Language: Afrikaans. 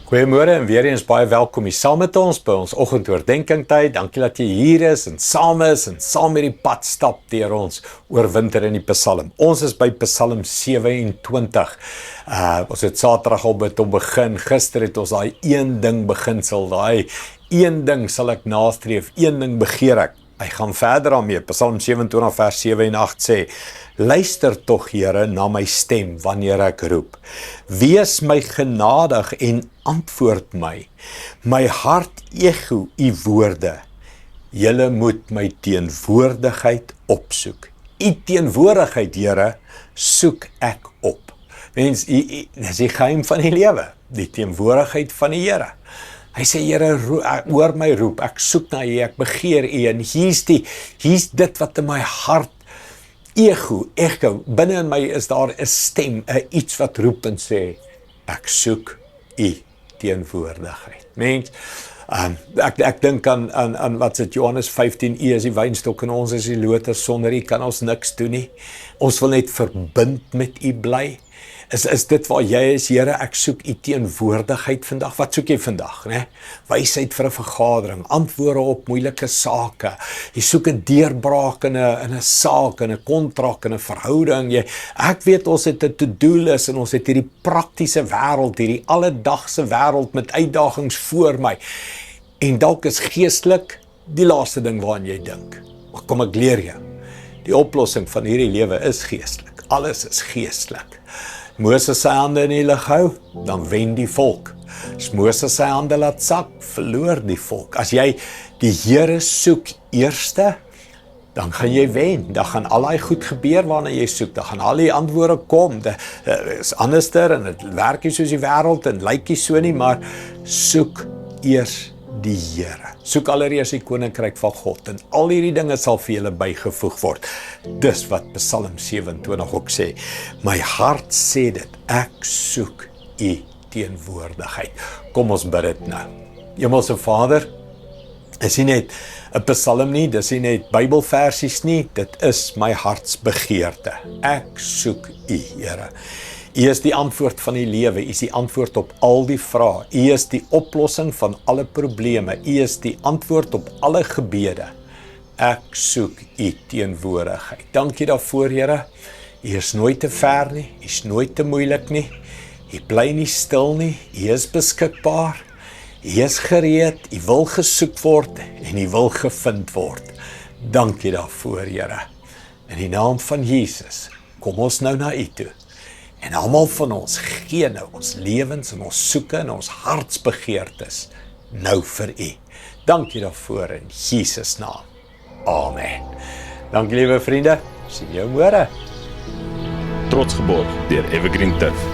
Goeiemôre en weer eens baie welkom hier saam met ons by ons oggendoordenkingtyd. Dankie dat jy hier is en saam met die pad stap deur ons oorwinter in die Psalm. Ons is by Psalm 27. Ons het Saterdag al met hom begin. Gister het ons daai een ding beginsel, daai een ding sal ek nastreef, een ding begeer ek. Hy gaan verder daarmee. Psalm 27 vers 7 en 8 sê: Luister tog, Here, na my stem wanneer ek roep. Wees my genadig en antwoord my. My hart ego u woorde. Julle moet my teenwoordigheid opsoek. U teenwoordigheid, Here, soek ek op. Mens, dis die geheim van die lewe, die teenwoordigheid van die Here. Hy sê, Here, hoor my roep, ek soek na U, ek begeer U, en hier's dit wat in my hart, ego, binne in my is daar 'n stem, iets wat roep en sê, ek soek U teenwoordigheid. Mens, ek dink aan wat sê Johannes 15, U is die wynstok en ons is die loter, sonder U kan ons niks doen nie. Ons wil net verbind met U bly. Is dit waar jy is, Here, ek soek U teenwoordigheid vandag. Wat soek jy vandag, né? Wysheid vir 'n vergadering, antwoorde op moeilike sake. Jy soek 'n deurbraak in 'n saak, in 'n kontrak, in 'n verhouding. Ek weet ons het 'n to-do list en ons het hierdie praktiese wêreld, hierdie alledagse wêreld met uitdagings voor my. En dalk is geestelik die laaste ding waaraan jy dink. Maar kom ek leer jou. Die oplossing van hierdie lewe is geestelik. Alles is geestelik. Moses sy hande in die lug hou, dan wen die volk. As Moses sy hande laat sak, verloor die volk. As jy die Here soek eerste, dan gaan jy wen. Dan gaan al die goed gebeur waarna jy soek. Dan gaan al die antwoorde kom. Dit is anderster en dit werk nie soos die wêreld en lyk nie so nie, maar soek eers die Here. Soek allereers die koninkryk van God en al hierdie dinge sal vir julle bygevoeg word. Dis wat Psalm 27 ook sê. My hart sê dit, ek soek U teenwoordigheid. Kom ons bid dit nou. Hemelse Vader, is nie net 'n psalm nie, dis nie net Bybelversies nie, dit is my hartsbegeerte. Ek soek U, Here. U is die antwoord van die lewe, U is die antwoord op al die vrae, U is die oplossing van alle probleme, U is die antwoord op alle gebede. Ek soek U teenwoordigheid. Dankie daarvoor, Here. U is nooit te ver nie, U is nooit te moeilik nie, U bly nie stil nie, U is beskikbaar, U is gereed, U wil gesoek word en U wil gevind word. Dankie daarvoor, Here. In die naam van Jesus, kom ons nou na U toe. En almal van ons gee nou ons lewens en ons soeke en ons hartsbegeertes nou vir U. Dankie daarvoor in Jesus naam. Amen. Dankie liewe vriende. Sien jou môre. Trots geborg deur Evergreen Turf.